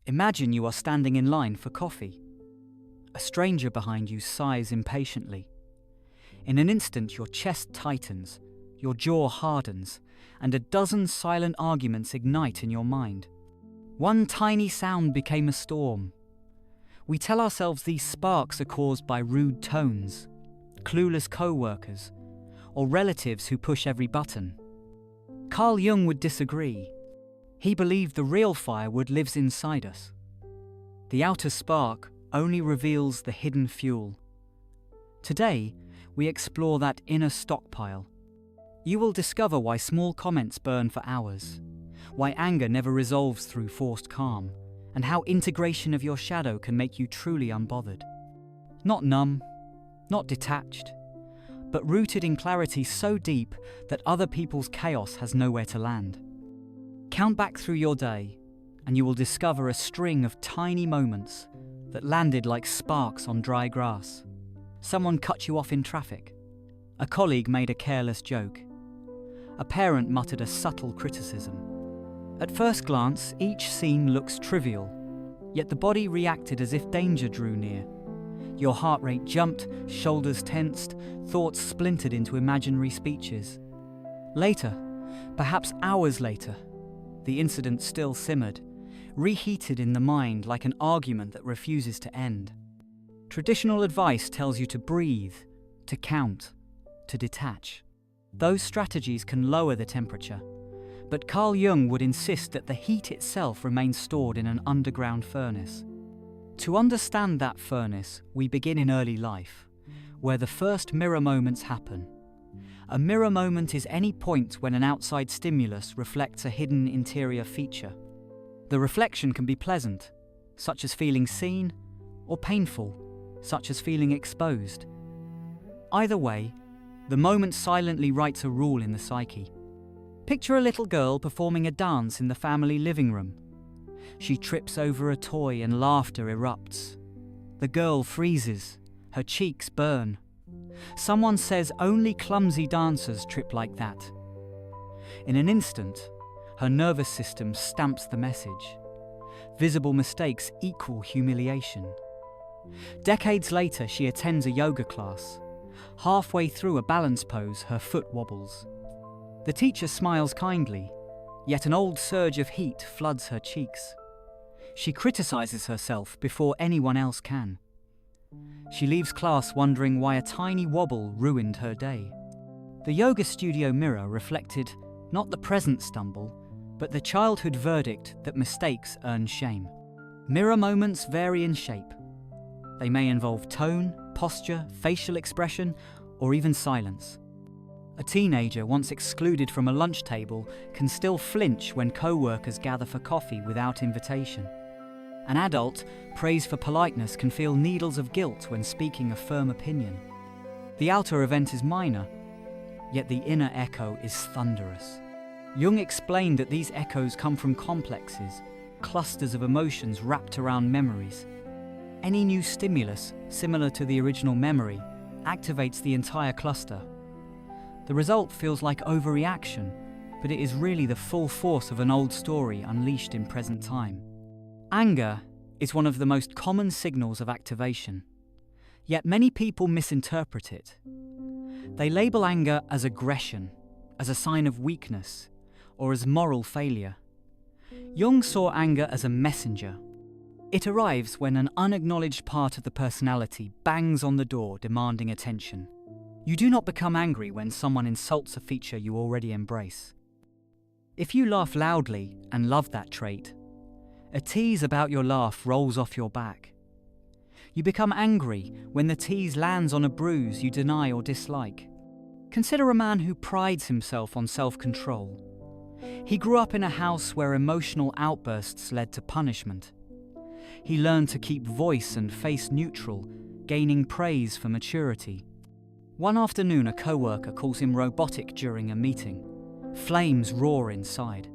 Imagine you are standing in line for coffee. A stranger behind you sighs impatiently. In an instant, your chest tightens, your jaw hardens, and a dozen silent arguments ignite in your mind. One tiny sound became a storm. We tell ourselves these sparks are caused by rude tones, clueless co-workers, or relatives who push every button. Carl Jung would disagree. He believed the real firewood lives inside us. The outer spark only reveals the hidden fuel. Today, we explore that inner stockpile. You will discover why small comments burn for hours, why anger never resolves through forced calm, and how integration of your shadow can make you truly unbothered. Not numb, not detached, but rooted in clarity so deep that other people's chaos has nowhere to land. Count back through your day, and you will discover a string of tiny moments that landed like sparks on dry grass. Someone cut you off in traffic. A colleague made a careless joke. A parent muttered a subtle criticism. At first glance, each scene looks trivial, yet the body reacted as if danger drew near. Your heart rate jumped, shoulders tensed, thoughts splintered into imaginary speeches. Later, perhaps hours later, the incident still simmered, reheated in the mind like an argument that refuses to end. Traditional advice tells you to breathe, to count, to detach. Those strategies can lower the temperature, but Carl Jung would insist that the heat itself remains stored in an underground furnace. To understand that furnace, we begin in early life, where the first mirror moments happen. A mirror moment is any point when an outside stimulus reflects a hidden interior feature. The reflection can be pleasant, such as feeling seen, or painful, such as feeling exposed. Either way, the moment silently writes a rule in the psyche. Picture a little girl performing a dance in the family living room. She trips over a toy and laughter erupts. The girl freezes, her cheeks burn. Someone says only clumsy dancers trip like that. In an instant, her nervous system stamps the message. Visible mistakes equal humiliation. Decades later, she attends a yoga class. Halfway through a balance pose, her foot wobbles. The teacher smiles kindly, yet an old surge of heat floods her cheeks. She criticizes herself before anyone else can. She leaves class wondering why a tiny wobble ruined her day. The yoga studio mirror reflected not the present stumble, but the childhood verdict that mistakes earn shame. Mirror moments vary in shape. They may involve tone, posture, facial expression, or even silence. A teenager once excluded from a lunch table can still flinch when co-workers gather for coffee without invitation. An adult, praised for politeness, can feel needles of guilt when speaking a firm opinion. The outer event is minor, yet the inner echo is thunderous. Jung explained that these echoes come from complexes, clusters of emotions wrapped around memories. Any new stimulus, similar to the original memory, activates the entire cluster. The result feels like overreaction, but it is really the full force of an old story unleashed in present time. Anger is one of the most common signals of activation, yet many people misinterpret it. They label anger as aggression, as a sign of weakness, or as moral failure. Jung saw anger as a messenger. It arrives when an unacknowledged part of the personality bangs on the door demanding attention. You do not become angry when someone insults a feature you already embrace. If you laugh loudly and love that trait, a tease about your laugh rolls off your back. You become angry when the tease lands on a bruise you deny or dislike. Consider a man who prides himself on self-control. He grew up in a house where emotional outbursts led to punishment. He learned to keep voice and face neutral, gaining praise for maturity. One afternoon, a co-worker calls him robotic during a meeting. Flames roar inside.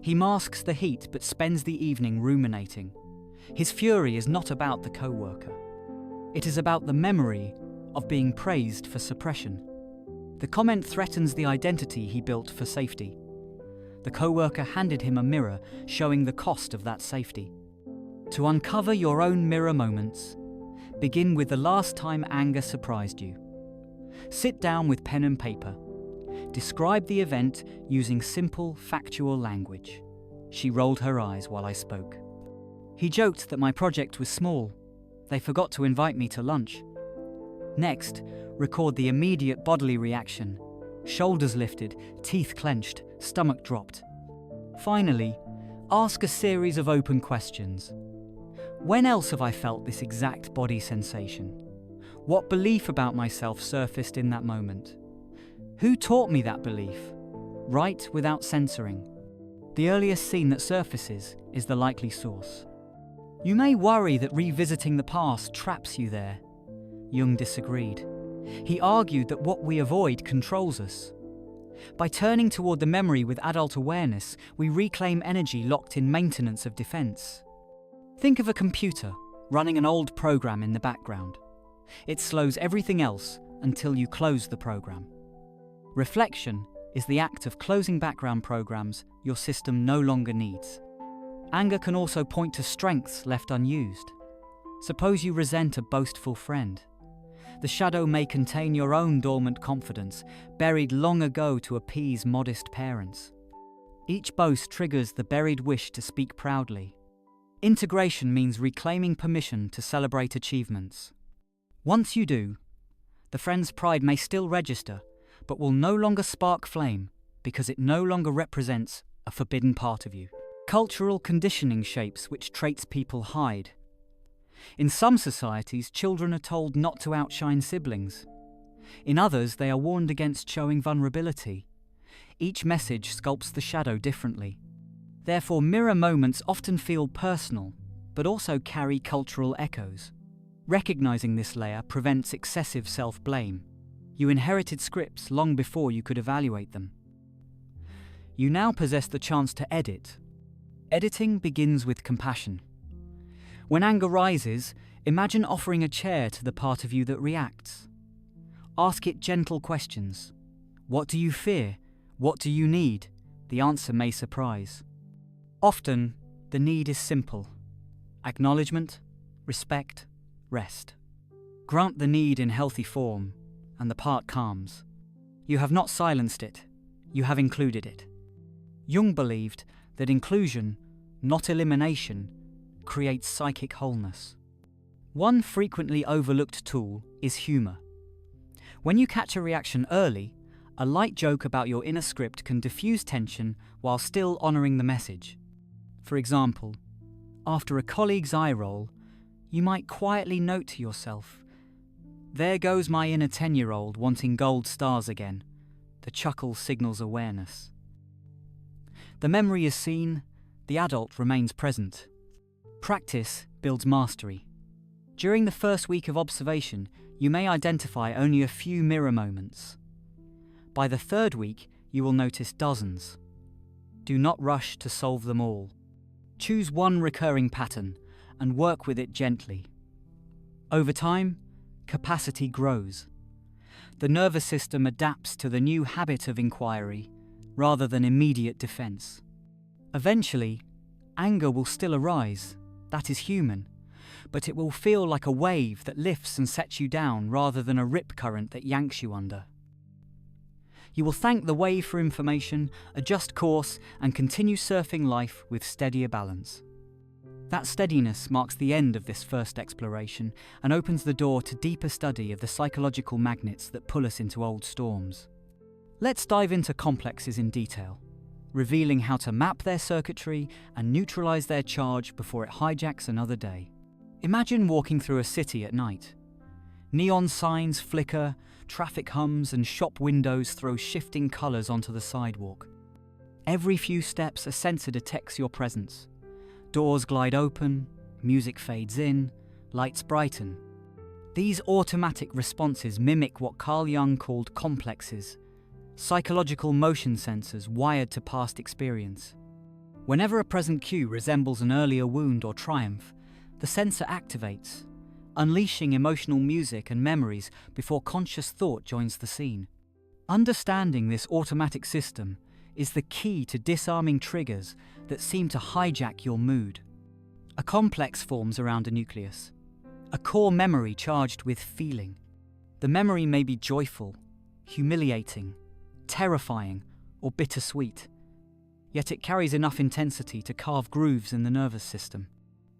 He masks the heat but spends the evening ruminating. His fury is not about the co-worker. It is about the memory of being praised for suppression. The comment threatens the identity he built for safety. The co-worker handed him a mirror showing the cost of that safety. To uncover your own mirror moments, begin with the last time anger surprised you. Sit down with pen and paper. Describe the event using simple, factual language. She rolled her eyes while I spoke. He joked that my project was small. They forgot to invite me to lunch. Next, record the immediate bodily reaction. Shoulders lifted, teeth clenched, stomach dropped. Finally, ask a series of open questions. When else have I felt this exact body sensation? What belief about myself surfaced in that moment? Who taught me that belief? Write without censoring. The earliest scene that surfaces is the likely source. You may worry that revisiting the past traps you there. Jung disagreed. He argued that what we avoid controls us. By turning toward the memory with adult awareness, we reclaim energy locked in maintenance of defense. Think of a computer running an old program in the background. It slows everything else until you close the program. Reflection is the act of closing background programs your system no longer needs. Anger can also point to strengths left unused. Suppose you resent a boastful friend. The shadow may contain your own dormant confidence, buried long ago to appease modest parents. Each boast triggers the buried wish to speak proudly. Integration means reclaiming permission to celebrate achievements. Once you do, the friend's pride may still register, but will no longer spark flame because it no longer represents a forbidden part of you. Cultural conditioning shapes which traits people hide. In some societies, children are told not to outshine siblings. In others, they are warned against showing vulnerability. Each message sculpts the shadow differently. Therefore, mirror moments often feel personal, but also carry cultural echoes. Recognizing this layer prevents excessive self-blame. You inherited scripts long before you could evaluate them. You now possess the chance to edit. Editing begins with compassion. When anger rises, imagine offering a chair to the part of you that reacts. Ask it gentle questions. What do you fear? What do you need? The answer may surprise. Often, the need is simple. Acknowledgement, respect, rest. Grant the need in healthy form, and the part calms. You have not silenced it, you have included it. Jung believed that inclusion, not elimination, creates psychic wholeness. One frequently overlooked tool is humor. When you catch a reaction early, a light joke about your inner script can diffuse tension while still honoring the message. For example, after a colleague's eye roll, you might quietly note to yourself, "There goes my inner 10-year-old wanting gold stars again." The chuckle signals awareness. The memory is seen, the adult remains present. Practice builds mastery. During the first week of observation, you may identify only a few mirror moments. By the third week, you will notice dozens. Do not rush to solve them all. Choose one recurring pattern and work with it gently. Over time, capacity grows. The nervous system adapts to the new habit of inquiry rather than immediate defense. Eventually, anger will still arise. That is human, but it will feel like a wave that lifts and sets you down rather than a rip current that yanks you under. You will thank the wave for information, adjust course, and continue surfing life with steadier balance. That steadiness marks the end of this first exploration and opens the door to deeper study of the psychological magnets that pull us into old storms. Let's dive into complexes in detail, revealing how to map their circuitry and neutralize their charge before it hijacks another day. Imagine walking through a city at night. Neon signs flicker, traffic hums, and shop windows throw shifting colors onto the sidewalk. Every few steps, a sensor detects your presence. Doors glide open, music fades in, lights brighten. These automatic responses mimic what Carl Jung called complexes, psychological motion sensors wired to past experience. Whenever a present cue resembles an earlier wound or triumph, the sensor activates, unleashing emotional music and memories before conscious thought joins the scene. Understanding this automatic system is the key to disarming triggers that seem to hijack your mood. A complex forms around a nucleus, a core memory charged with feeling. The memory may be joyful, humiliating, terrifying, or bittersweet, yet it carries enough intensity to carve grooves in the nervous system.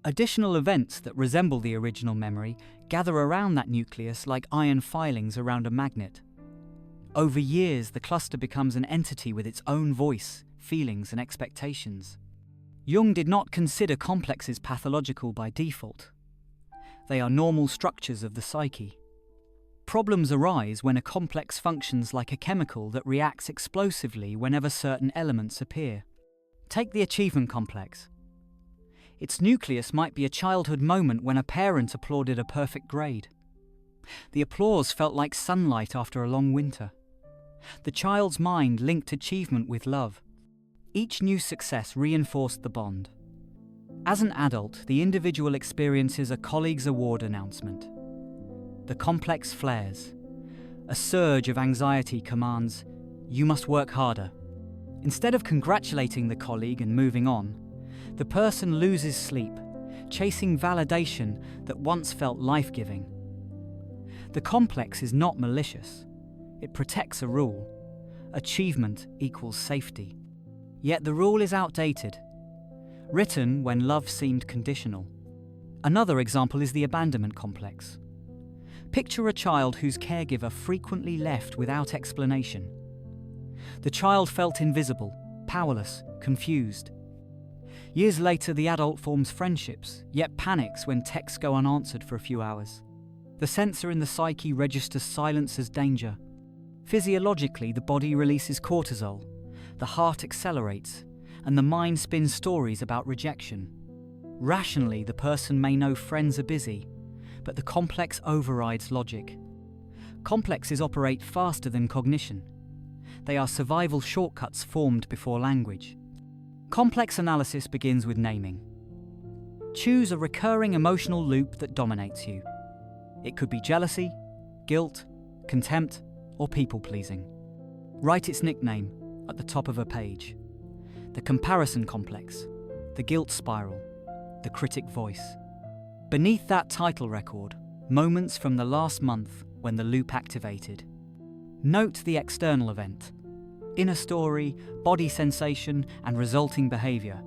Additional events that resemble the original memory gather around that nucleus like iron filings around a magnet. Over years, the cluster becomes an entity with its own voice, feelings, and expectations. Jung did not consider complexes pathological by default. They are normal structures of the psyche. Problems arise when a complex functions like a chemical that reacts explosively whenever certain elements appear. Take the achievement complex. Its nucleus might be a childhood moment when a parent applauded a perfect grade. The applause felt like sunlight after a long winter. The child's mind linked achievement with love. Each new success reinforced the bond. As an adult, the individual experiences a colleague's award announcement. The complex flares. A surge of anxiety commands, "You must work harder." Instead of congratulating the colleague and moving on, the person loses sleep, chasing validation that once felt life-giving. The complex is not malicious. It protects a rule. Achievement equals safety. Yet the rule is outdated, written when love seemed conditional. Another example is the abandonment complex. Picture a child whose caregiver frequently left without explanation. The child felt invisible, powerless, confused. Years later, the adult forms friendships, yet panics when texts go unanswered for a few hours. The sensor in the psyche registers silence as danger. Physiologically, the body releases cortisol, the heart accelerates, and the mind spins stories about rejection. Rationally, the person may know friends are busy, but the complex overrides logic. Complexes operate faster than cognition. They are survival shortcuts formed before language. Complex analysis begins with naming. Choose a recurring emotional loop that dominates you. It could be jealousy, guilt, contempt, or people-pleasing. Write its nickname at the top of a page. The comparison complex, the guilt spiral, the critic voice. Beneath that title record, moments from the last month when the loop activated. Note the external event. Inner story, body sensation, and resulting behavior.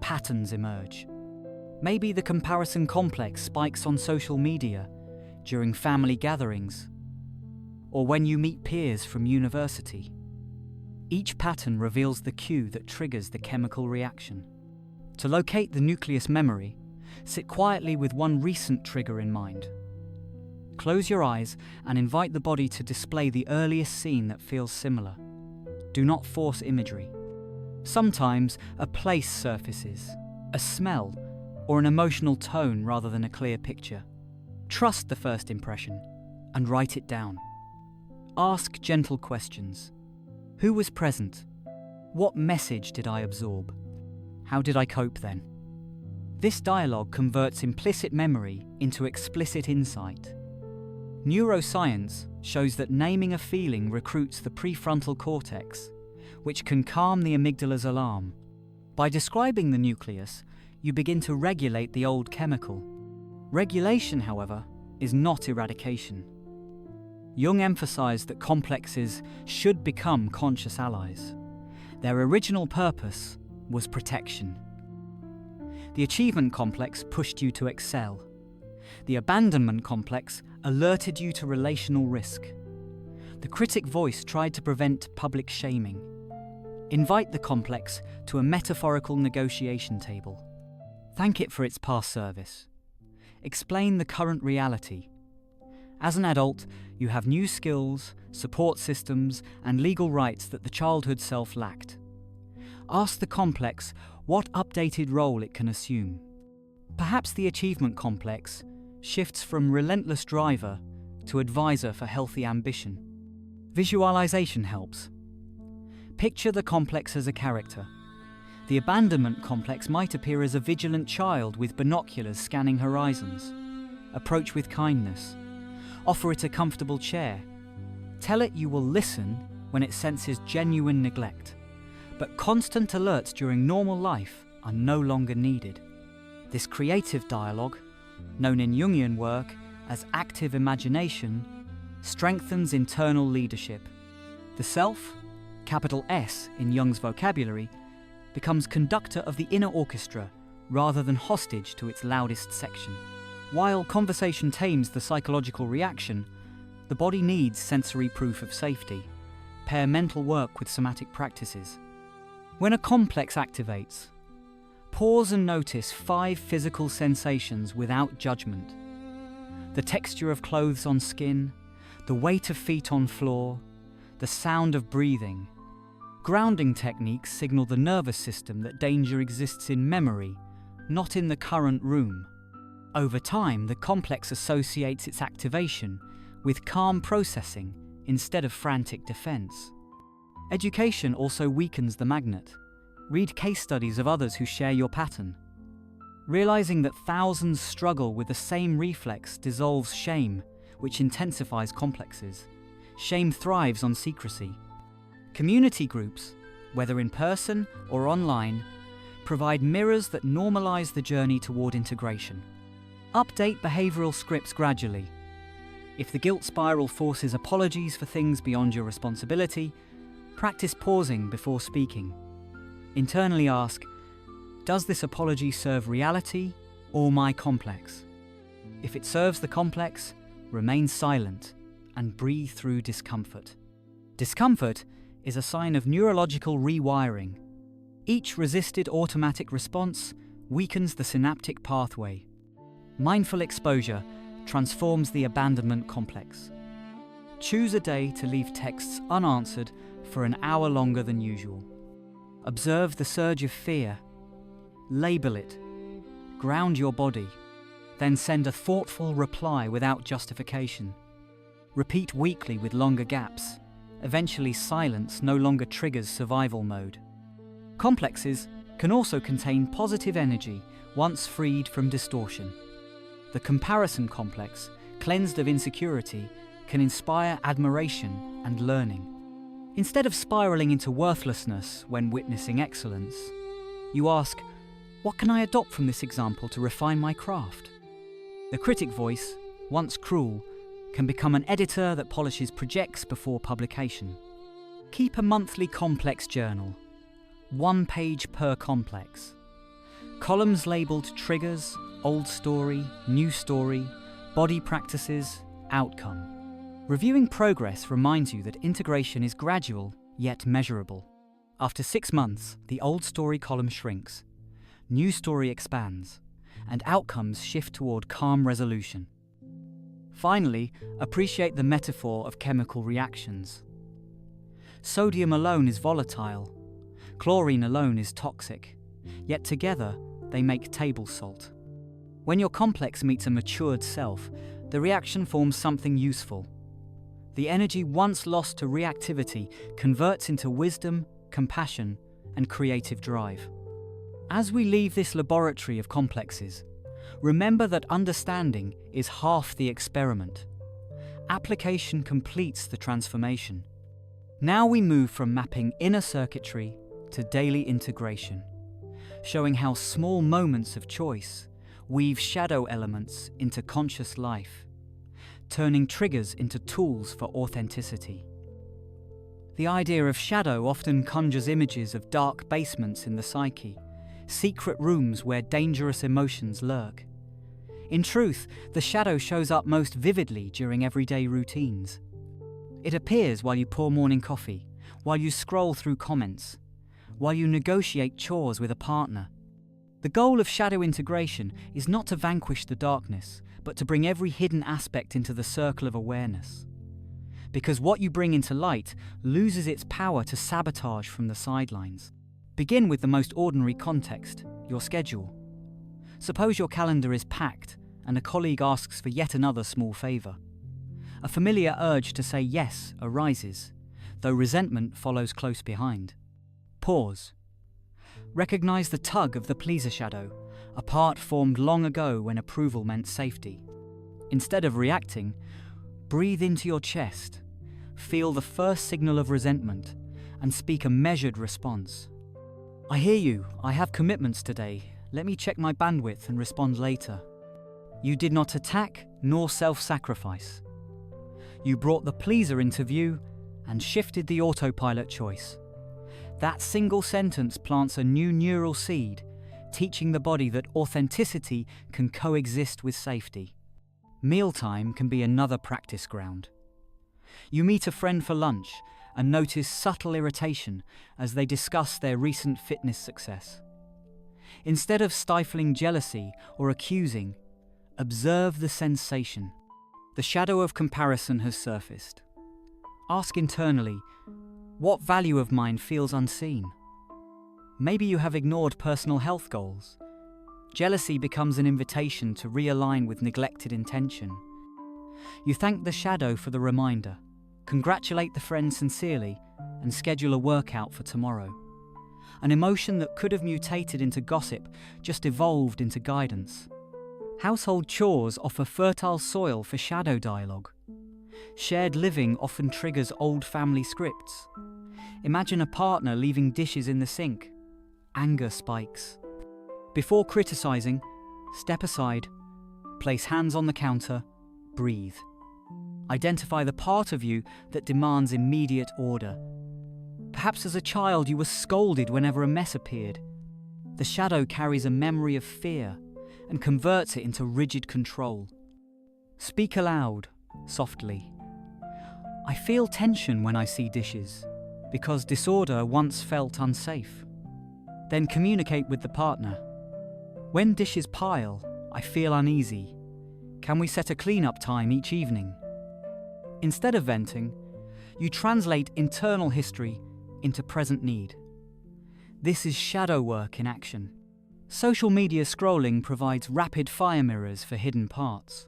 Patterns emerge. Maybe the comparison complex spikes on social media, during family gatherings, or when you meet peers from university. Each pattern reveals the cue that triggers the chemical reaction. To locate the nucleus memory, sit quietly with one recent trigger in mind. Close your eyes and invite the body to display the earliest scene that feels similar. Do not force imagery. Sometimes a place surfaces, a smell, or an emotional tone rather than a clear picture. Trust the first impression and write it down. Ask gentle questions. Who was present? What message did I absorb? How did I cope then? This dialogue converts implicit memory into explicit insight. Neuroscience shows that naming a feeling recruits the prefrontal cortex, which can calm the amygdala's alarm. By describing the nucleus, you begin to regulate the old chemical. Regulation, however, is not eradication. Jung emphasized that complexes should become conscious allies. Their original purpose was protection. The achievement complex pushed you to excel. The abandonment complex alerted you to relational risk. The critic voice tried to prevent public shaming. Invite the complex to a metaphorical negotiation table. Thank it for its past service. Explain the current reality. As an adult, you have new skills, support systems, and legal rights that the childhood self lacked. Ask the complex what updated role it can assume. Perhaps the achievement complex shifts from relentless driver to advisor for healthy ambition. Visualization helps. Picture the complex as a character. The abandonment complex might appear as a vigilant child with binoculars scanning horizons. Approach with kindness. Offer it a comfortable chair. Tell it you will listen when it senses genuine neglect. But constant alerts during normal life are no longer needed. This creative dialogue, known in Jungian work as active imagination, strengthens internal leadership. The self, capital S in Jung's vocabulary, becomes conductor of the inner orchestra rather than hostage to its loudest section. While conversation tames the psychological reaction, the body needs sensory proof of safety. Pair mental work with somatic practices. When a complex activates, pause and notice 5 physical sensations without judgment. The texture of clothes on skin, the weight of feet on floor, the sound of breathing. Grounding techniques signal the nervous system that danger exists in memory, not in the current room. Over time, the complex associates its activation with calm processing instead of frantic defense. Education also weakens the magnet. Read case studies of others who share your pattern. Realizing that thousands struggle with the same reflex dissolves shame, which intensifies complexes. Shame thrives on secrecy. Community groups, whether in person or online, provide mirrors that normalize the journey toward integration. Update behavioral scripts gradually. If the guilt spiral forces apologies for things beyond your responsibility, practice pausing before speaking. Internally ask, does this apology serve reality or my complex? If it serves the complex, remain silent and breathe through discomfort. Discomfort is a sign of neurological rewiring. Each resisted automatic response weakens the synaptic pathway. Mindful exposure transforms the abandonment complex. Choose a day to leave texts unanswered for an hour longer than usual. Observe the surge of fear. Label it. Ground your body. Then send a thoughtful reply without justification. Repeat weekly with longer gaps. Eventually, silence no longer triggers survival mode. Complexes can also contain positive energy once freed from distortion. The comparison complex, cleansed of insecurity, can inspire admiration and learning. Instead of spiraling into worthlessness when witnessing excellence, you ask, what can I adopt from this example to refine my craft? The critic voice, once cruel, can become an editor that polishes projects before publication. Keep a monthly complex journal, 1 page per complex. Columns labelled triggers, old story, new story, body practices, outcome. Reviewing progress reminds you that integration is gradual yet measurable. After 6 months, the old story column shrinks, new story expands, and outcomes shift toward calm resolution. Finally, appreciate the metaphor of chemical reactions. Sodium alone is volatile, chlorine alone is toxic, yet together they make table salt. When your complex meets a matured self, the reaction forms something useful. The energy once lost to reactivity converts into wisdom, compassion, and creative drive. As we leave this laboratory of complexes, remember that understanding is half the experiment. Application completes the transformation. Now we move from mapping inner circuitry to daily integration, showing how small moments of choice weave shadow elements into conscious life, turning triggers into tools for authenticity. The idea of shadow often conjures images of dark basements in the psyche, secret rooms where dangerous emotions lurk. In truth, the shadow shows up most vividly during everyday routines. It appears while you pour morning coffee, while you scroll through comments, while you negotiate chores with a partner. The goal of shadow integration is not to vanquish the darkness, but to bring every hidden aspect into the circle of awareness. Because what you bring into light loses its power to sabotage from the sidelines. Begin with the most ordinary context, your schedule. Suppose your calendar is packed and a colleague asks for yet another small favour. A familiar urge to say yes arises, though resentment follows close behind. Pause. Recognize the tug of the pleaser shadow, a part formed long ago when approval meant safety. Instead of reacting, breathe into your chest, feel the first signal of resentment, and speak a measured response. I hear you, I have commitments today. Let me check my bandwidth and respond later. You did not attack nor self-sacrifice. You brought the pleaser into view and shifted the autopilot choice. That single sentence plants a new neural seed, teaching the body that authenticity can coexist with safety. Mealtime can be another practice ground. You meet a friend for lunch and notice subtle irritation as they discuss their recent fitness success. Instead of stifling jealousy or accusing, observe the sensation. The shadow of comparison has surfaced. Ask internally, what value of mine feels unseen? Maybe you have ignored personal health goals. Jealousy becomes an invitation to realign with neglected intention. You thank the shadow for the reminder, congratulate the friend sincerely, and schedule a workout for tomorrow. An emotion that could have mutated into gossip just evolved into guidance. Household chores offer fertile soil for shadow dialogue. Shared living often triggers old family scripts. Imagine a partner leaving dishes in the sink. Anger spikes. Before criticizing, step aside, place hands on the counter, breathe. Identify the part of you that demands immediate order. Perhaps as a child you were scolded whenever a mess appeared. The shadow carries a memory of fear and converts it into rigid control. Speak aloud, softly. I feel tension when I see dishes, because disorder once felt unsafe. Then communicate with the partner. When dishes pile, I feel uneasy. Can we set a clean-up time each evening? Instead of venting, you translate internal history into present need. This is shadow work in action. Social media scrolling provides rapid fire mirrors for hidden parts.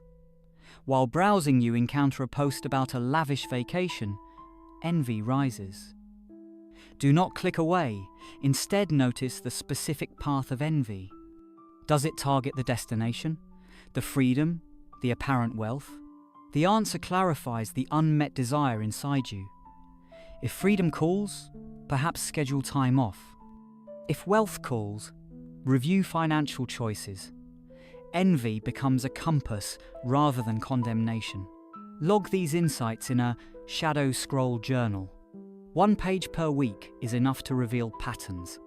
While browsing, you encounter a post about a lavish vacation. Envy rises. Do not click away. Instead, notice the specific path of envy. Does it target the destination, the freedom, the apparent wealth? The answer clarifies the unmet desire inside you. If freedom calls, perhaps schedule time off. If wealth calls, review financial choices. Envy becomes a compass rather than condemnation. Log these insights in a shadow scroll journal. 1 page per week is enough to reveal patterns.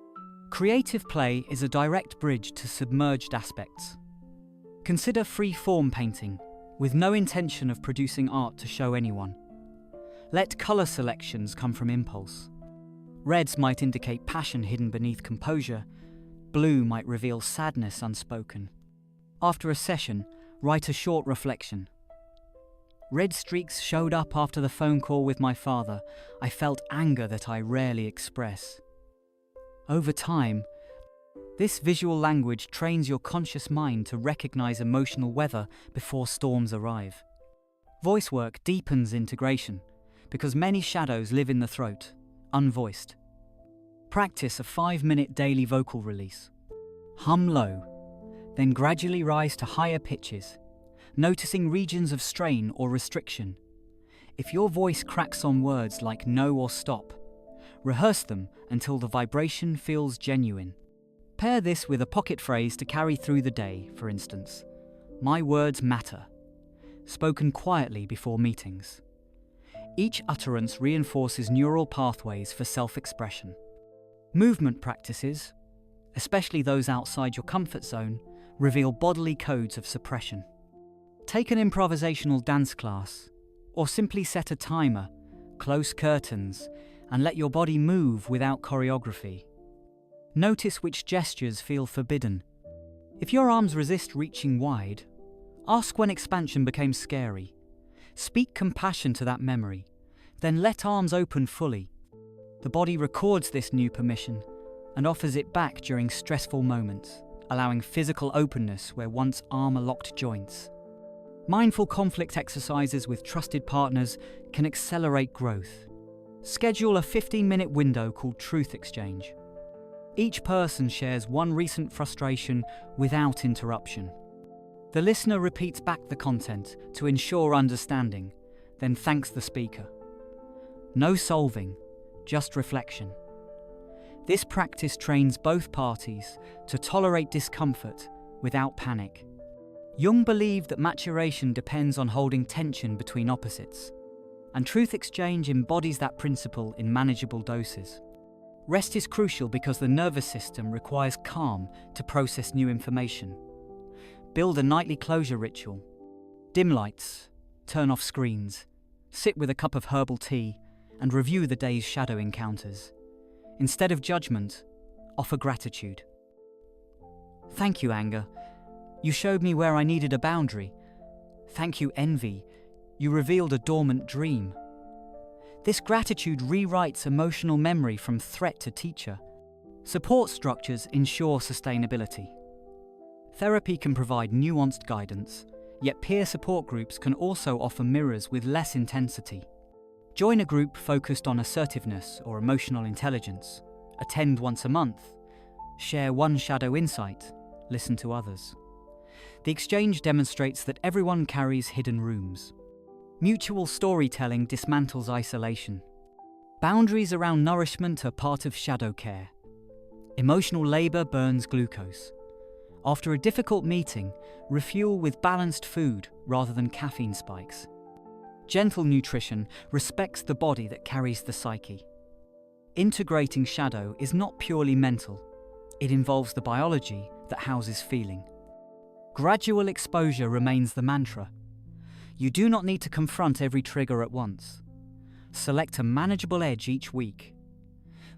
Creative play is a direct bridge to submerged aspects. Consider free-form painting, with no intention of producing art to show anyone. Let colour selections come from impulse. Reds might indicate passion hidden beneath composure. Blue might reveal sadness unspoken. After a session, write a short reflection. Red streaks showed up after the phone call with my father. I felt anger that I rarely express. Over time, this visual language trains your conscious mind to recognize emotional weather before storms arrive. Voice work deepens integration, because many shadows live in the throat, unvoiced. Practice a 5-minute daily vocal release. Hum low, then gradually rise to higher pitches, noticing regions of strain or restriction. If your voice cracks on words like no or stop, rehearse them until the vibration feels genuine. Pair this with a pocket phrase to carry through the day, for instance. My words matter, spoken quietly before meetings. Each utterance reinforces neural pathways for self-expression. Movement practices, especially those outside your comfort zone, reveal bodily codes of suppression. Take an improvisational dance class, or simply set a timer, close curtains, and let your body move without choreography. Notice which gestures feel forbidden. If your arms resist reaching wide, ask when expansion became scary. Speak compassion to that memory, then let arms open fully. The body records this new permission and offers it back during stressful moments, allowing physical openness where once armor-locked joints. Mindful conflict exercises with trusted partners can accelerate growth. Schedule a 15-minute window called Truth Exchange. Each person shares one recent frustration without interruption. The listener repeats back the content to ensure understanding, then thanks the speaker. No solving, just reflection. This practice trains both parties to tolerate discomfort without panic. Jung believed that maturation depends on holding tension between opposites, and truth exchange embodies that principle in manageable doses. Rest is crucial because the nervous system requires calm to process new information. Build a nightly closure ritual. Dim lights, turn off screens, sit with a cup of herbal tea, and review the day's shadow encounters. Instead of judgment, offer gratitude. Thank you, anger. You showed me where I needed a boundary. Thank you, envy. You revealed a dormant dream. This gratitude rewrites emotional memory from threat to teacher. Support structures ensure sustainability. Therapy can provide nuanced guidance, yet peer support groups can also offer mirrors with less intensity. Join a group focused on assertiveness or emotional intelligence. Attend once a month. Share one shadow insight. Listen to others. The exchange demonstrates that everyone carries hidden rooms. Mutual storytelling dismantles isolation. Boundaries around nourishment are part of shadow care. Emotional labor burns glucose. After a difficult meeting, refuel with balanced food rather than caffeine spikes. Gentle nutrition respects the body that carries the psyche. Integrating shadow is not purely mental. It involves the biology that houses feeling. Gradual exposure remains the mantra. You do not need to confront every trigger at once. Select a manageable edge each week.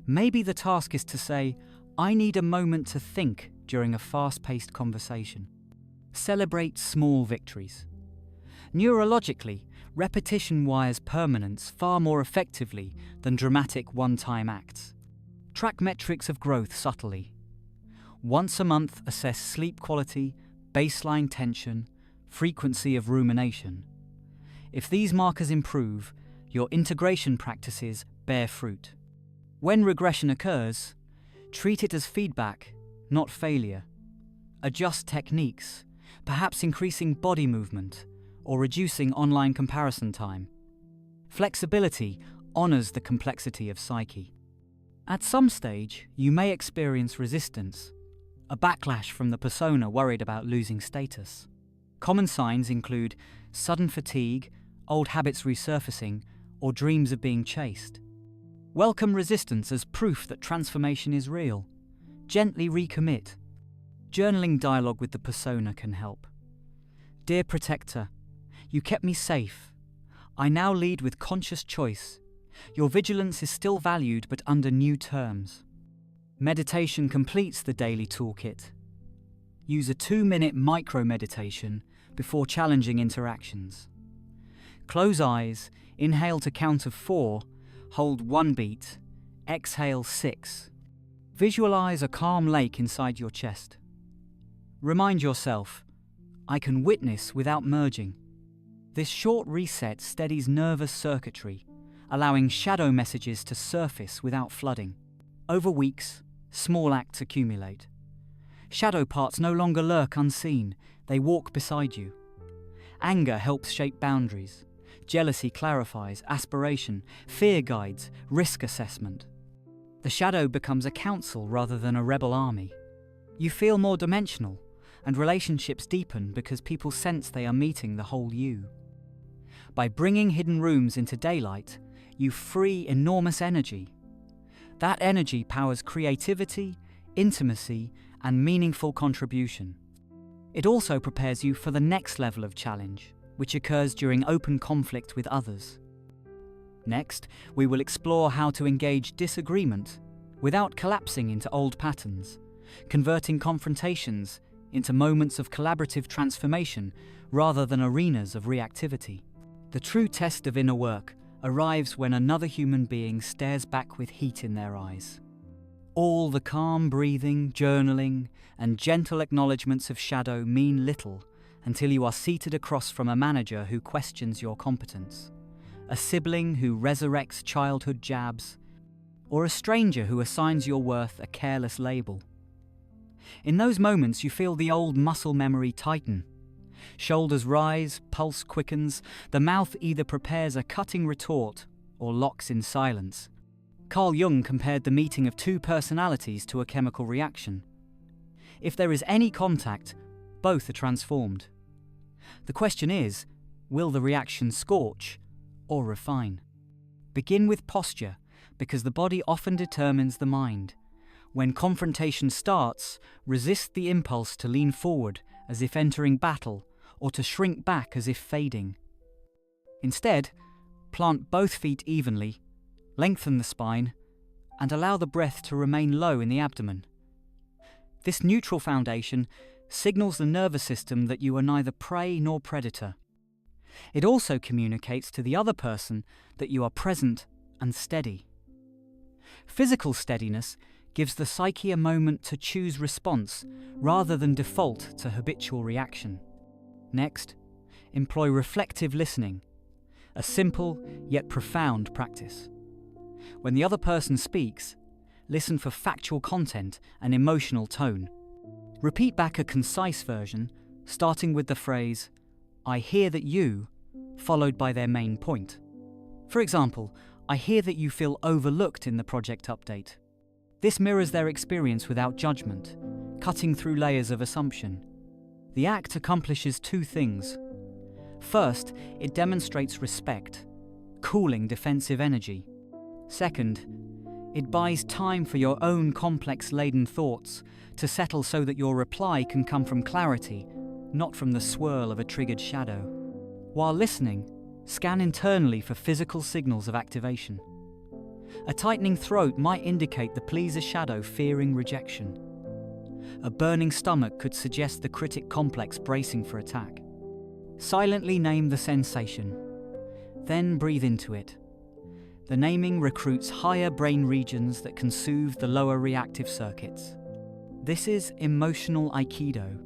Maybe the task is to say, I need a moment to think during a fast-paced conversation. Celebrate small victories. Neurologically, repetition wires permanence far more effectively than dramatic one-time acts. Track metrics of growth subtly. Once a month, assess sleep quality, baseline tension, frequency of rumination. If these markers improve, your integration practices bear fruit. When regression occurs, treat it as feedback, not failure. Adjust techniques, perhaps increasing body movement or reducing online comparison time. Flexibility honors the complexity of psyche. At some stage, you may experience resistance, a backlash from the persona worried about losing status. Common signs include sudden fatigue, old habits resurfacing, or dreams of being chased. Welcome resistance as proof that transformation is real. Gently recommit. Journaling dialogue with the persona can help. Dear protector, you kept me safe. I now lead with conscious choice. Your vigilance is still valued, but under new terms. Meditation completes the daily toolkit. Use a 2-minute micro-meditation before challenging interactions. Close eyes, inhale to count of 4, hold 1 beat, exhale 6. Visualize a calm lake inside your chest. Remind yourself, I can witness without merging. This short reset steadies nervous circuitry, allowing shadow messages to surface without flooding. Over weeks, small acts accumulate. Shadow parts no longer lurk unseen, they walk beside you. Anger helps shape boundaries. Jealousy clarifies aspiration, fear guides risk assessment. The shadow becomes a council rather than a rebel army. You feel more dimensional, and relationships deepen because people sense they are meeting the whole you. By bringing hidden rooms into daylight, you free enormous energy. That energy powers creativity, intimacy, and meaningful contribution. It also prepares you for the next level of challenge, which occurs during open conflict with others. Next, we will explore how to engage disagreement without collapsing into old patterns, converting confrontations into moments of collaborative transformation rather than arenas of reactivity. The true test of inner work arrives when another human being stares back with heat in their eyes. All the calm breathing, journaling, and gentle acknowledgements of shadow mean little until you are seated across from a manager who questions your competence, a sibling who resurrects childhood jabs, or a stranger who assigns your worth a careless label. In those moments, you feel the old muscle memory tighten. Shoulders rise, pulse quickens, the mouth either prepares a cutting retort or locks in silence. Carl Jung compared the meeting of two personalities to a chemical reaction. If there is any contact, both are transformed. The question is, will the reaction scorch or refine? Begin with posture, because the body often determines the mind. When confrontation starts, resist the impulse to lean forward as if entering battle, or to shrink back as if fading. Instead, plant both feet evenly, lengthen the spine, and allow the breath to remain low in the abdomen. This neutral foundation signals the nervous system that you are neither prey nor predator. It also communicates to the other person that you are present and steady. Physical steadiness gives the psyche a moment to choose response rather than default to habitual reaction. Next, employ reflective listening, a simple yet profound practice. When the other person speaks, listen for factual content and emotional tone. Repeat back a concise version, starting with the phrase, "I hear that you," followed by their main point. For example, "I hear that you feel overlooked in the project update." This mirrors their experience without judgment, cutting through layers of assumption. The act accomplishes two things. First, it demonstrates respect, cooling defensive energy. Second, it buys time for your own complex-laden thoughts to settle so that your reply can come from clarity, not from the swirl of a triggered shadow. While listening, scan internally for physical signals of activation. A tightening throat might indicate the pleaser shadow fearing rejection. A burning stomach could suggest the critic complex bracing for attack. Silently name the sensation, then breathe into it. The naming recruits higher brain regions that can soothe the lower reactive circuits. This is emotional aikido,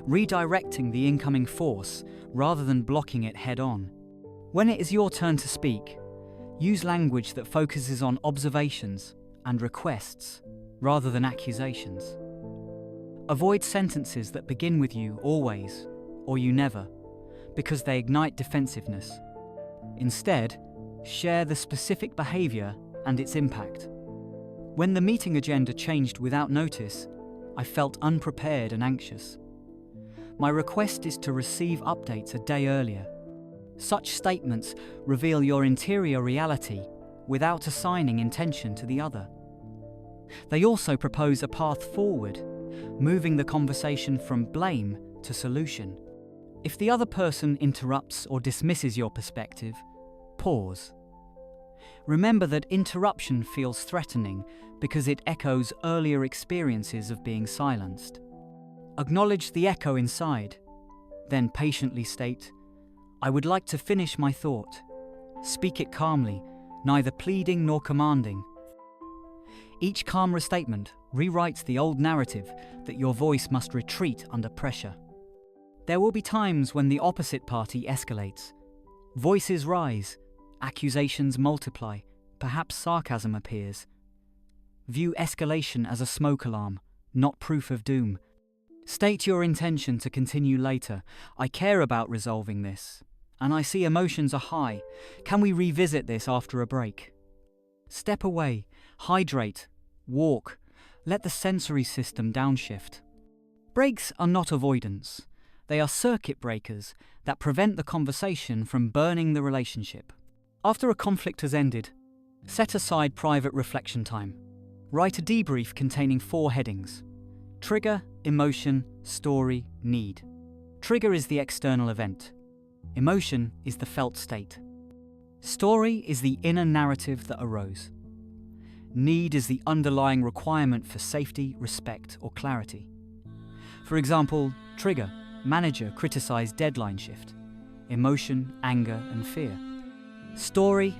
redirecting the incoming force rather than blocking it head-on. When it is your turn to speak, use language that focuses on observations and requests rather than accusations. Avoid sentences that begin with "you always" or "you never," because they ignite defensiveness. Instead, share the specific behavior and its impact. When the meeting agenda changed without notice, I felt unprepared and anxious. My request is to receive updates a day earlier. Such statements reveal your interior reality without assigning intention to the other. They also propose a path forward, moving the conversation from blame to solution. If the other person interrupts or dismisses your perspective, pause. Remember that interruption feels threatening because it echoes earlier experiences of being silenced. Acknowledge the echo inside, then patiently state, "I would like to finish my thought." Speak it calmly, neither pleading nor commanding. Each calm restatement rewrites the old narrative that your voice must retreat under pressure. There will be times when the opposite party escalates. Voices rise, accusations multiply, perhaps sarcasm appears. View escalation as a smoke alarm, not proof of doom. State your intention to continue later. "I care about resolving this, and I see emotions are high. Can we revisit this after a break?" Step away, hydrate, walk, let the sensory system downshift. Breaks are not avoidance. They are circuit breakers that prevent the conversation from burning the relationship. After a conflict has ended, set aside private reflection time. Write a debrief containing 4 headings: trigger, emotion, story, need. Trigger is the external event. Emotion is the felt state. Story is the inner narrative that arose. Need is the underlying requirement for safety, respect, or clarity. For example, trigger, manager criticized deadline shift. Emotion, anger, and fear. Story,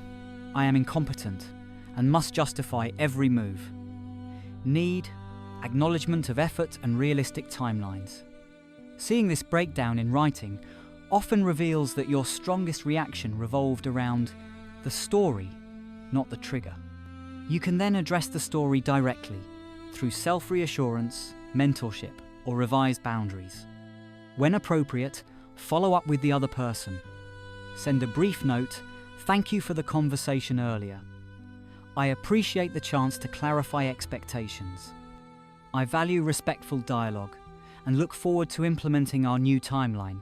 I am incompetent and must justify every move. Need, acknowledgement of effort and realistic timelines. Seeing this breakdown in writing often reveals that your strongest reaction revolved around the story, not the trigger. You can then address the story directly through self-reassurance, mentorship, or revised boundaries. When appropriate, follow up with the other person. Send a brief note, "Thank you for the conversation earlier. I appreciate the chance to clarify expectations. I value respectful dialogue and look forward to implementing our new timeline.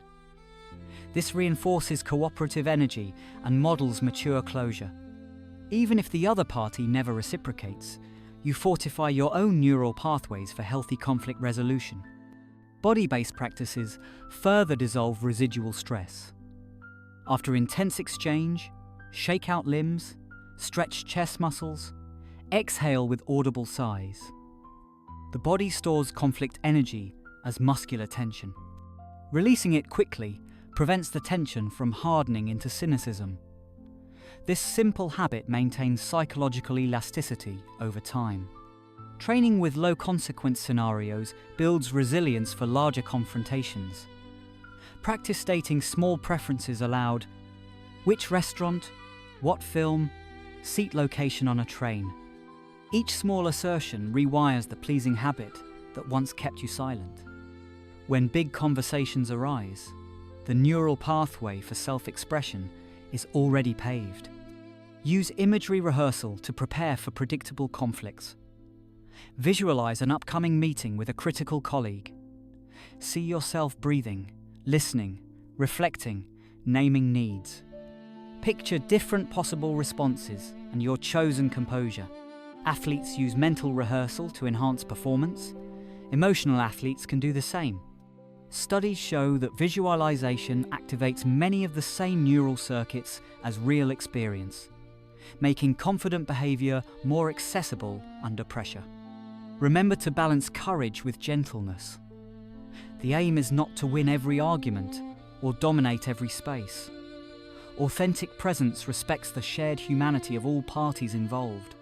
This reinforces cooperative energy and models mature closure. Even if the other party never reciprocates, you fortify your own neural pathways for healthy conflict resolution. Body-based practices further dissolve residual stress. After intense exchange, shake out limbs, stretch chest muscles, exhale with audible sighs. The body stores conflict energy as muscular tension. Releasing it quickly prevents the tension from hardening into cynicism. This simple habit maintains psychological elasticity over time. Training with low-consequence scenarios builds resilience for larger confrontations. Practice stating small preferences aloud: which restaurant, what film, seat location on a train. Each small assertion rewires the pleasing habit that once kept you silent. When big conversations arise, the neural pathway for self-expression is already paved. Use imagery rehearsal to prepare for predictable conflicts. Visualize an upcoming meeting with a critical colleague. See yourself breathing, listening, reflecting, naming needs. Picture different possible responses and your chosen composure. Athletes use mental rehearsal to enhance performance. Emotional athletes can do the same. Studies show that visualization activates many of the same neural circuits as real experience, making confident behavior more accessible under pressure. Remember to balance courage with gentleness. The aim is not to win every argument or dominate every space. Authentic presence respects the shared humanity of all parties involved.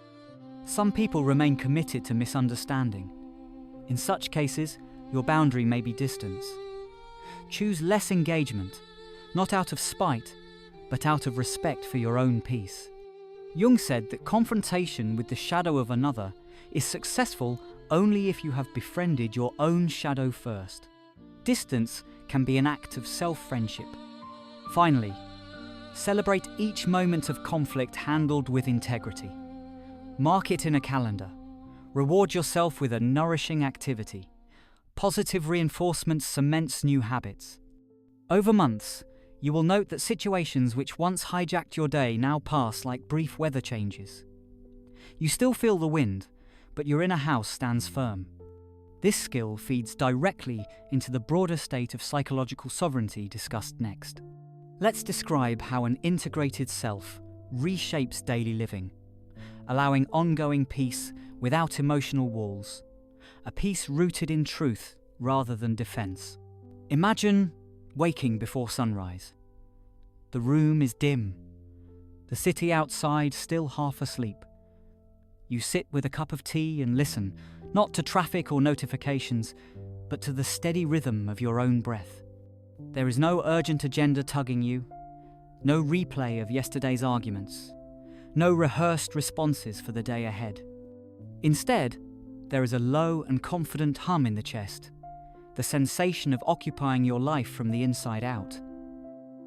Some people remain committed to misunderstanding. In such cases, your boundary may be distance. Choose less engagement, not out of spite, but out of respect for your own peace. Jung said that confrontation with the shadow of another is successful only if you have befriended your own shadow first. Distance can be an act of self-friendship. Finally, celebrate each moment of conflict handled with integrity. Mark it in a calendar. Reward yourself with a nourishing activity. Positive reinforcement cements new habits. Over months, you will note that situations which once hijacked your day now pass like brief weather changes. You still feel the wind, but your inner house stands firm. This skill feeds directly into the broader state of psychological sovereignty discussed next. Let's describe how an integrated self reshapes daily living, allowing ongoing peace without emotional walls, a peace rooted in truth rather than defense. Imagine waking before sunrise. The room is dim, the city outside still half asleep. You sit with a cup of tea and listen, not to traffic or notifications, but to the steady rhythm of your own breath. There is no urgent agenda tugging you, no replay of yesterday's arguments, no rehearsed responses for the day ahead. Instead, there is a low and confident hum in the chest, the sensation of occupying your life from the inside out.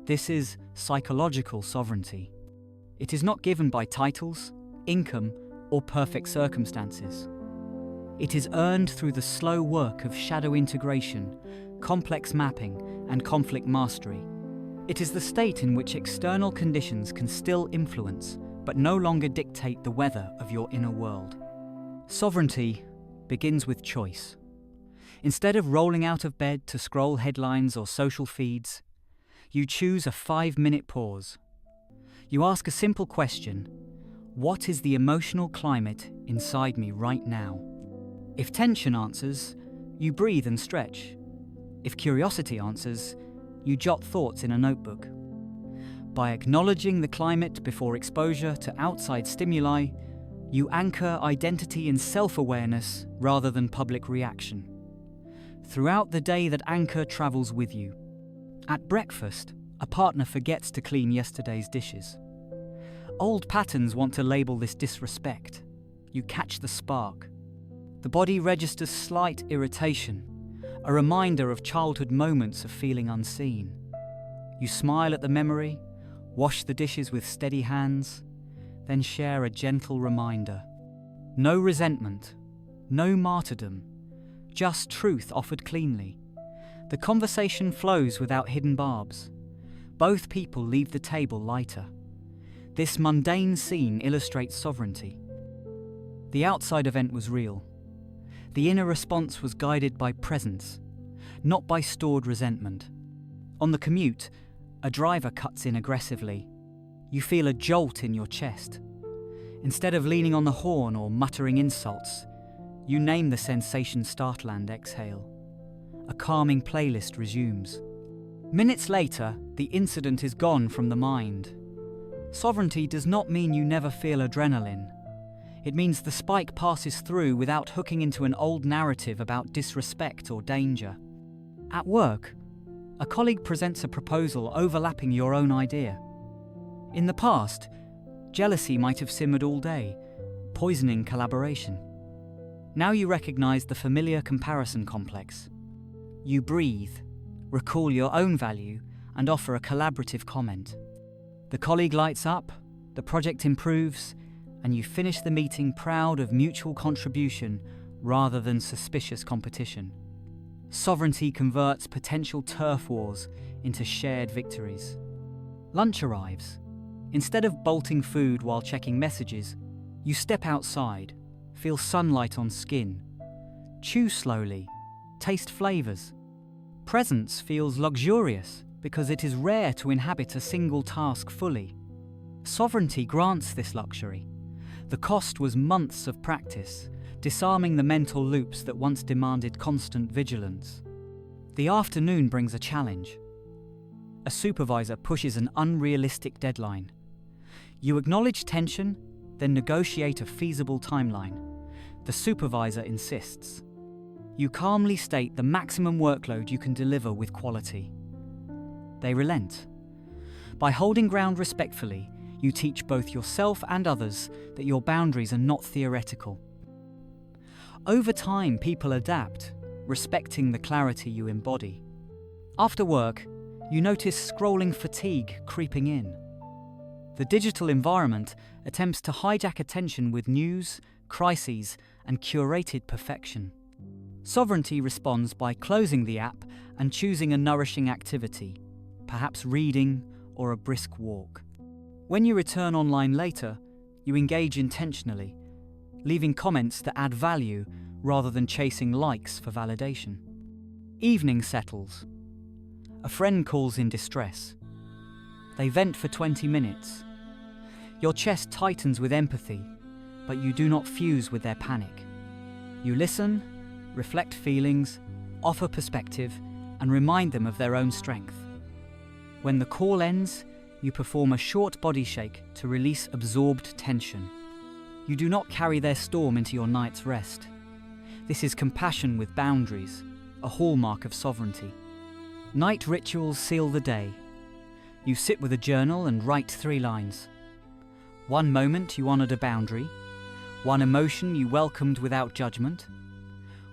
This is psychological sovereignty. It is not given by titles, income, or perfect circumstances. It is earned through the slow work of shadow integration, complex mapping, and conflict mastery. It is the state in which external conditions can still influence, but no longer dictate the weather of your inner world. Sovereignty begins with choice. Instead of rolling out of bed to scroll headlines or social feeds, you choose a 5-minute pause. You ask a simple question: what is the emotional climate inside me right now? If tension answers, you breathe and stretch. If curiosity answers, you jot thoughts in a notebook. By acknowledging the climate before exposure to outside stimuli, you anchor identity in self-awareness rather than public reaction. Throughout the day, that anchor travels with you. At breakfast, a partner forgets to clean yesterday's dishes. Old patterns want to label this disrespect. You catch the spark. The body registers slight irritation, a reminder of childhood moments of feeling unseen. You smile at the memory, wash the dishes with steady hands, then share a gentle reminder. No resentment, no martyrdom, just truth offered cleanly. The conversation flows without hidden barbs. Both people leave the table lighter. This mundane scene illustrates sovereignty. The outside event was real. The inner response was guided by presence, not by stored resentment. On the commute, a driver cuts in aggressively. You feel a jolt in your chest. Instead of leaning on the horn or muttering insults, you name the sensation, startle and exhale. A calming playlist resumes. Minutes later, the incident is gone from the mind. Sovereignty does not mean you never feel adrenaline. It means the spike passes through without hooking into an old narrative about disrespect or danger. At work, a colleague presents a proposal overlapping your own idea. In the past, jealousy might have simmered all day, poisoning collaboration. Now you recognize the familiar comparison complex. You breathe, recall your own value, and offer a collaborative comment. The colleague lights up, the project improves, and you finish the meeting proud of mutual contribution rather than suspicious competition. Sovereignty converts potential turf wars into shared victories. Lunch arrives. Instead of bolting food while checking messages, you step outside, feel sunlight on skin, chew slowly, taste flavors. Presence feels luxurious because it is rare to inhabit a single task fully. Sovereignty grants this luxury. The cost was months of practice, disarming the mental loops that once demanded constant vigilance. The afternoon brings a challenge. A supervisor pushes an unrealistic deadline. You acknowledge tension, then negotiate a feasible timeline. The supervisor insists. You calmly state the maximum workload you can deliver with quality. They relent. By holding ground respectfully, you teach both yourself and others that your boundaries are not theoretical. Over time, people adapt, respecting the clarity you embody. After work, you notice scrolling fatigue creeping in. The digital environment attempts to hijack attention with news, crises, and curated perfection. Sovereignty responds by closing the app and choosing a nourishing activity, perhaps reading or a brisk walk. When you return online later, you engage intentionally, leaving comments that add value rather than chasing likes for validation. Evening settles. A friend calls in distress. They vent for 20 minutes. Your chest tightens with empathy, but you do not fuse with their panic. You listen, reflect feelings, offer perspective, and remind them of their own strength. When the call ends, you perform a short body shake to release absorbed tension. You do not carry their storm into your night's rest. This is compassion with boundaries, a hallmark of sovereignty. Night rituals seal the day. You sit with a journal and write 3 lines. One moment you honored a boundary, one emotion you welcomed without judgment,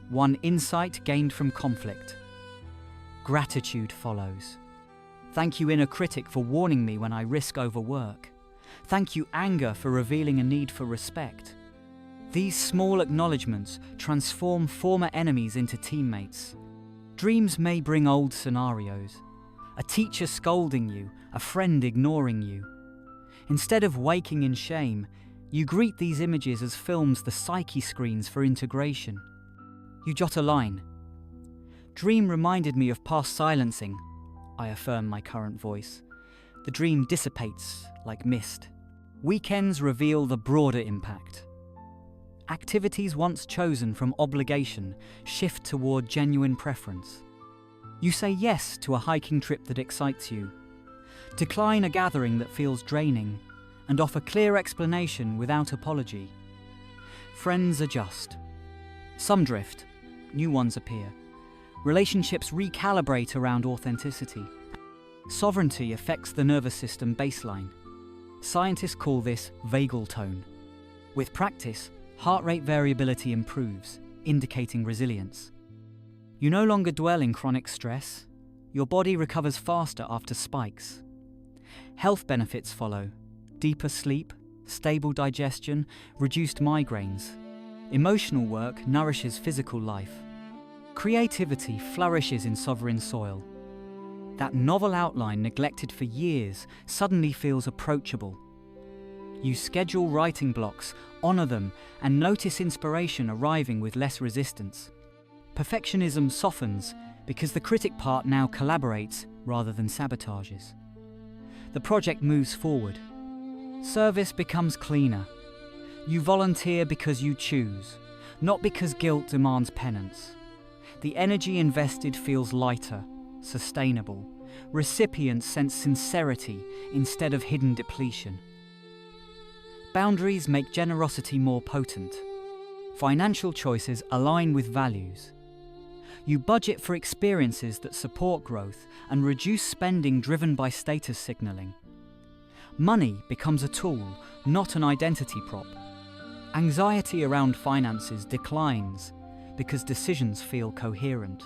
one insight gained from conflict. Gratitude follows. Thank you, inner critic, for warning me when I risk overwork. Thank you, anger, for revealing a need for respect. These small acknowledgements transform former enemies into teammates. Dreams may bring old scenarios. A teacher scolding you, a friend ignoring you. Instead of waking in shame, you greet these images as films the psyche screens for integration. You jot a line. Dream reminded me of past silencing. I affirm my current voice. The dream dissipates like mist. Weekends reveal the broader impact. Activities once chosen from obligation shift toward genuine preference. You say yes to a hiking trip that excites you, decline a gathering that feels draining, and offer clear explanation without apology. Friends adjust. Some drift, new ones appear. Relationships recalibrate around authenticity. Sovereignty affects the nervous system baseline. Scientists call this vagal tone. With practice, heart rate variability improves, indicating resilience. You no longer dwell in chronic stress. Your body recovers faster after spikes. Health benefits follow: deeper sleep, stable digestion, reduced migraines. Emotional work nourishes physical life. Creativity flourishes in sovereign soil. That novel outline neglected for years suddenly feels approachable. You schedule writing blocks, honor them, and notice inspiration arriving with less resistance. Perfectionism softens because the critic part now collaborates rather than sabotages. The project moves forward. Service becomes cleaner. You volunteer because you choose, not because guilt demands penance. The energy invested feels lighter, sustainable. Recipients sense sincerity instead of hidden depletion. Boundaries make generosity more potent. Financial choices align with values. You budget for experiences that support growth and reduce spending driven by status signaling. Money becomes a tool, not an identity prop. Anxiety around finances declines because decisions feel coherent.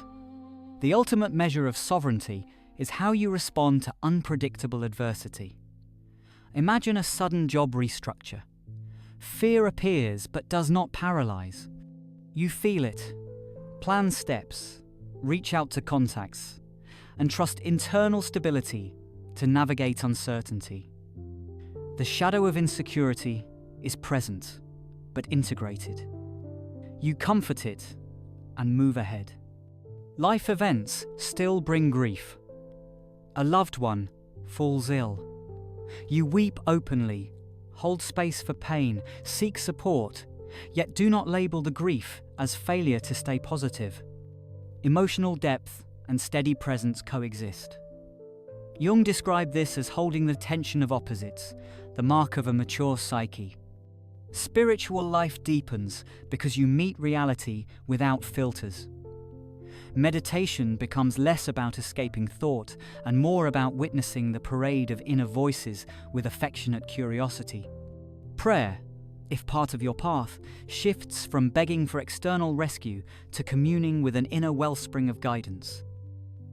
The ultimate measure of sovereignty is how you respond to unpredictable adversity. Imagine a sudden job restructure. Fear appears but does not paralyze. You feel it. Plan steps, reach out to contacts, and trust internal stability to navigate uncertainty. The shadow of insecurity is present, but integrated. You comfort it and move ahead. Life events still bring grief. A loved one falls ill. You weep openly, hold space for pain, seek support, yet do not label the grief as failure to stay positive. Emotional depth and steady presence coexist. Jung described this as holding the tension of opposites, the mark of a mature psyche. Spiritual life deepens because you meet reality without filters. Meditation becomes less about escaping thought and more about witnessing the parade of inner voices with affectionate curiosity. Prayer, if part of your path, shifts from begging for external rescue to communing with an inner wellspring of guidance.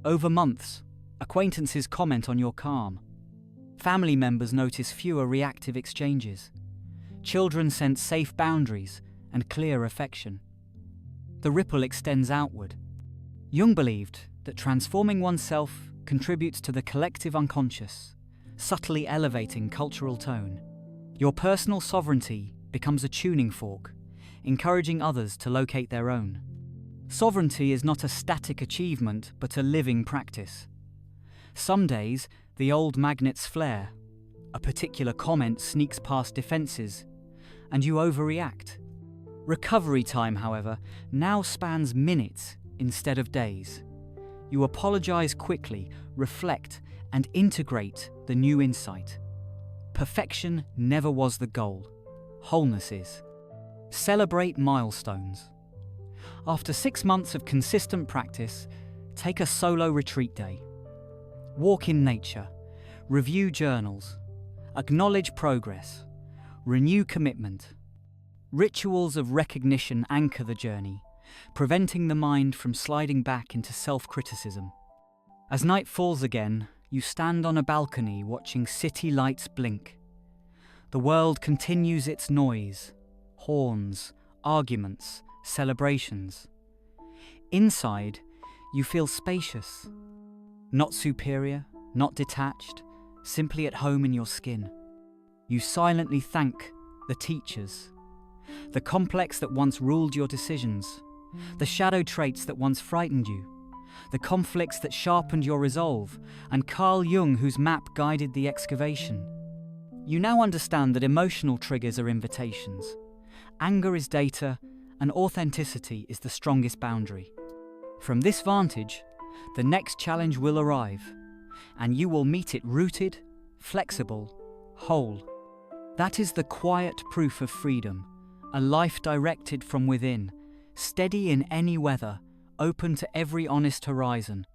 Over months, acquaintances comment on your calm. Family members notice fewer reactive exchanges. Children sense safe boundaries and clear affection. The ripple extends outward. Jung believed that transforming oneself contributes to the collective unconscious, subtly elevating cultural tone. Your personal sovereignty becomes a tuning fork, encouraging others to locate their own. Sovereignty is not a static achievement, but a living practice. Some days, the old magnets flare, a particular comment sneaks past defenses, and you overreact. Recovery time, however, now spans minutes instead of days. You apologize quickly, reflect, and integrate the new insight. Perfection never was the goal. Wholeness is. Celebrate milestones. After 6 months of consistent practice, take a solo retreat day. Walk in nature. Review journals. Acknowledge progress. Renew commitment. Rituals of recognition anchor the journey, preventing the mind from sliding back into self-criticism. As night falls again, you stand on a balcony watching city lights blink. The world continues its noise, horns, arguments, celebrations. Inside, you feel spacious. Not superior, not detached, simply at home in your skin. You silently thank the teachers, the complex that once ruled your decisions, the shadow traits that once frightened you, the conflicts that sharpened your resolve, and Carl Jung, whose map guided the excavation. You now understand that emotional triggers are invitations. Anger is data, and authenticity is the strongest boundary. From this vantage, the next challenge will arrive, and you will meet it rooted, flexible, whole. That is the quiet proof of freedom, a life directed from within, steady in any weather, open to every honest horizon.